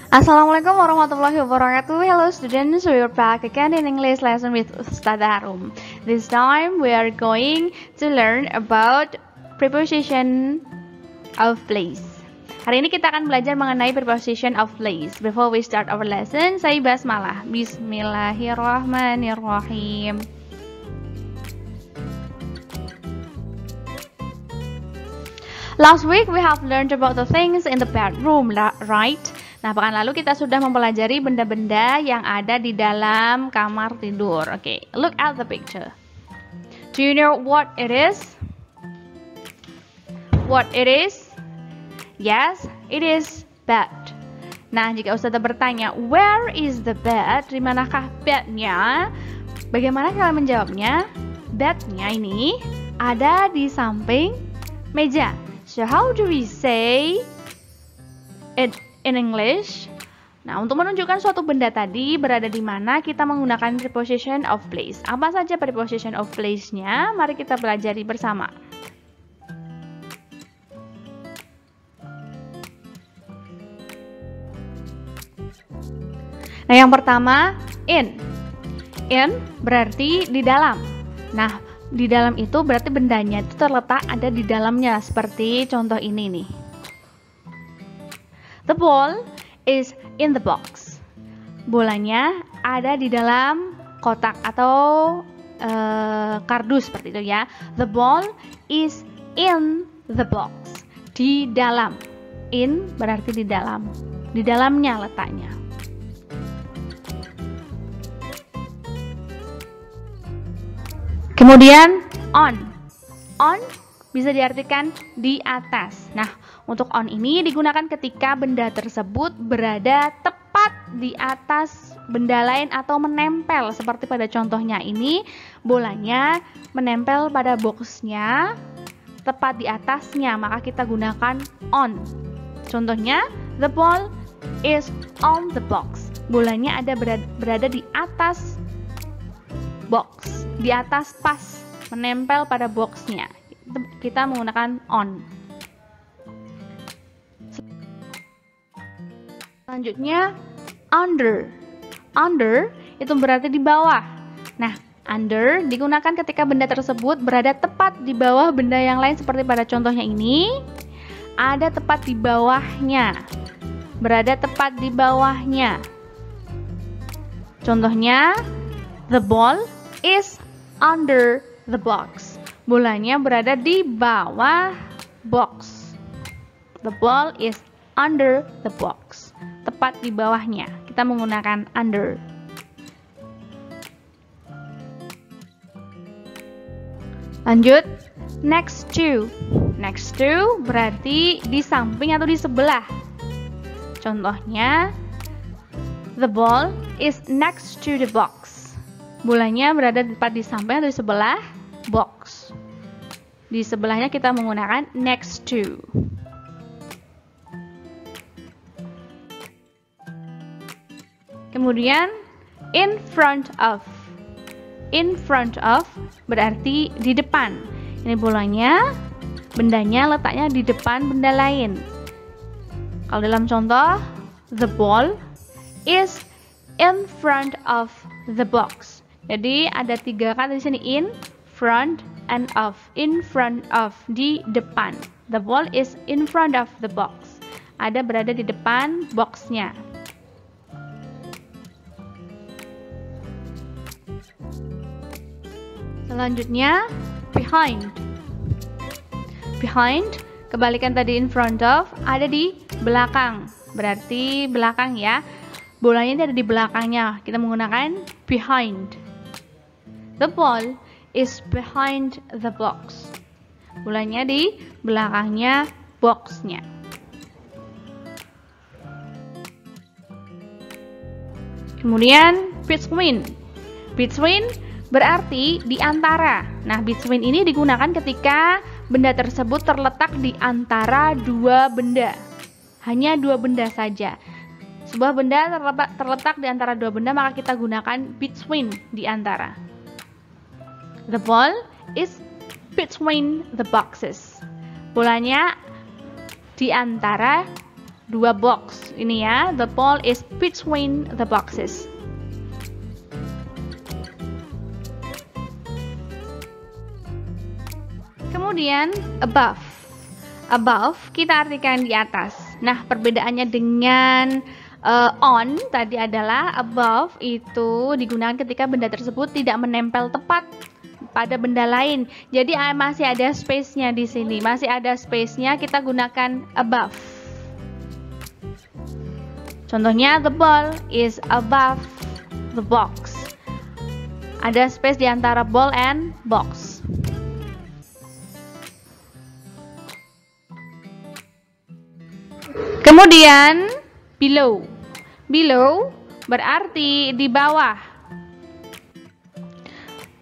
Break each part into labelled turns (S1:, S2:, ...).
S1: Assalamualaikum warahmatullahi wabarakatuh. Hello students, we are back again in English lesson with Ustadzah Arum. This time we are going to learn about preposition of place. Hari ini kita akan belajar mengenai preposition of place. Before we start our lesson, saya basmalah. Bismillahirrahmanirrahim. Last week we have learned about the things in the bedroom, right? Nah, pekan lalu kita sudah mempelajari benda-benda yang ada di dalam kamar tidur. Okay, look at the picture. Do you know what it is? What it is? Yes, it is bed. Nah, jika Ustazah bertanya, where is the bed? Di manakah bednya? Bagaimana cara menjawabnya? Bednya ini ada di samping meja. So how do we say it in English? Nah, untuk menunjukkan suatu benda tadi berada di mana, kita menggunakan preposition of place. Apa saja preposition of place-nya? Mari kita pelajari bersama. Nah, yang pertama, in. In berarti di dalam. Nah, di dalam itu berarti bendanya itu terletak ada di dalamnya, seperti contoh ini nih. The ball is in the box. Bolanya ada di dalam kotak atau kardus seperti itu ya. The ball is in the box. Di dalam. In berarti di dalam. Di dalamnya letaknya. Kemudian on. On bisa diartikan di atas. Nah, untuk on ini digunakan ketika benda tersebut berada tepat di atas benda lain atau menempel. Seperti pada contohnya ini, bolanya menempel pada boxnya tepat di atasnya, maka kita gunakan on. Contohnya, the ball is on the box. Bolanya berada di atas box, di atas pas, menempel pada boxnya. Kita menggunakan on. Selanjutnya under. Under itu berarti di bawah. Nah, under digunakan ketika benda tersebut berada tepat di bawah benda yang lain, seperti pada contohnya ini. Ada tepat di bawahnya. Berada tepat di bawahnya. Contohnya, the ball is under the box. Bolanya berada di bawah box. The ball is under the box. Tepat di bawahnya. Kita menggunakan under. Lanjut, next to. Next to berarti di samping atau di sebelah. Contohnya, the ball is next to the box. Bolanya berada tepat di samping atau di sebelah box. Di sebelahnya kita menggunakan next to. Kemudian in front of. In front of berarti di depan. Ini bolanya, bendanya letaknya di depan benda lain. Kalau dalam contoh, the ball is in front of the box. Jadi ada 3 kata di sini, in, front, and of. In front of, di depan. The ball is in front of the box. Ada berada di depan boxnya. Selanjutnya, behind. Behind, kebalikan tadi in front of, ada di belakang. Berarti belakang ya. Bolanya ada di belakangnya. Kita menggunakan behind. The ball is behind the box. Bolanya di belakangnya boxnya. Kemudian between. Between berarti di antara. Nah, between ini digunakan ketika benda tersebut terletak di antara dua benda. Hanya dua benda saja. Sebuah benda terletak di antara dua benda, maka kita gunakan between, di antara. The ball is between the boxes. Bolanya di antara dua box. Ini ya, the ball is between the boxes. Kemudian above. Above kita artikan di atas. Nah, perbedaannya dengan on tadi adalah above itu digunakan ketika benda tersebut tidak menempel tepat pada benda lain. Jadi masih ada space-nya di sini. Masih ada space-nya, kita gunakan above. Contohnya, the ball is above the box. Ada space di antara ball and box. Kemudian below. Below berarti di bawah.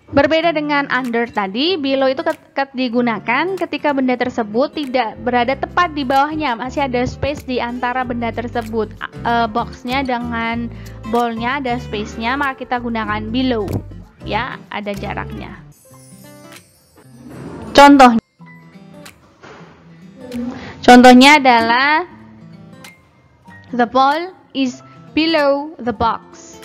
S1: Berbeda dengan under tadi, below itu digunakan ketika benda tersebut tidak berada tepat di bawahnya, masih ada space di antara benda tersebut. Boxnya dengan ballnya ada space-nya, maka kita gunakan below. Ya, ada jaraknya. Contohnya adalah the ball is below the box.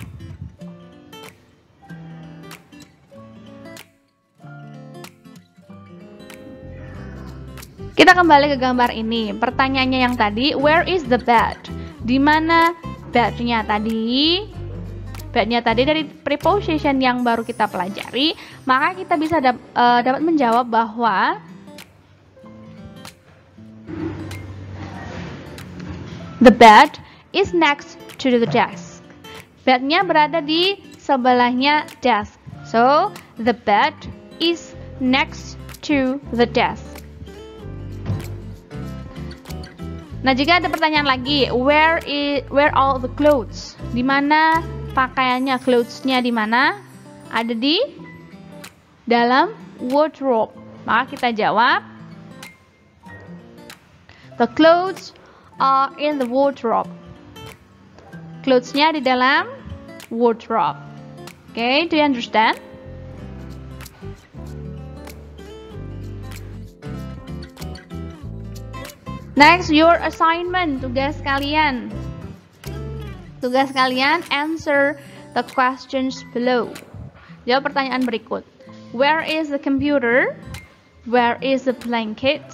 S1: Kita kembali ke gambar ini. Pertanyaannya yang tadi, where is the bed? Di mana bednya tadi? Bednya tadi dari preposition yang baru kita pelajari, maka kita bisa dapat menjawab bahwa the bed is next to the desk. Bednya berada di sebelahnya desk. So, the bed is next to the desk. Nah, jika ada pertanyaan lagi, where all the clothes? Di mana pakaiannya, clothes-nya di mana? Ada di dalam wardrobe. Maka kita jawab, the clothes are in the wardrobe. Clothes-nya di dalam wardrobe. Okay, do you understand? Next, your assignment, tugas kalian. Tugas kalian, answer the questions below. Jawab pertanyaan berikut. Where is the computer? Where is the blanket?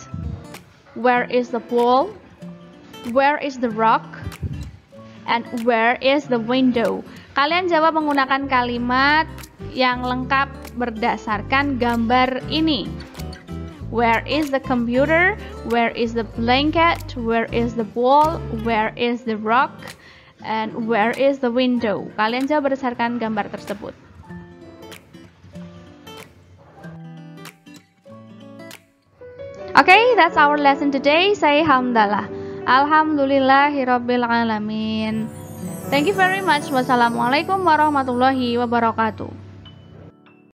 S1: Where is the ball? Where is the rock? And where is the window? Kalian jawab menggunakan kalimat yang lengkap berdasarkan gambar ini. Where is the computer? Where is the blanket? Where is the ball? Where is the rock? And where is the window? Kalian jawab berdasarkan gambar tersebut. Okay, that's our lesson today. Say hamdalah. Alhamdulillahirabbil alamin. Thank you very much. Wassalamualaikum warahmatullahi wabarakatuh.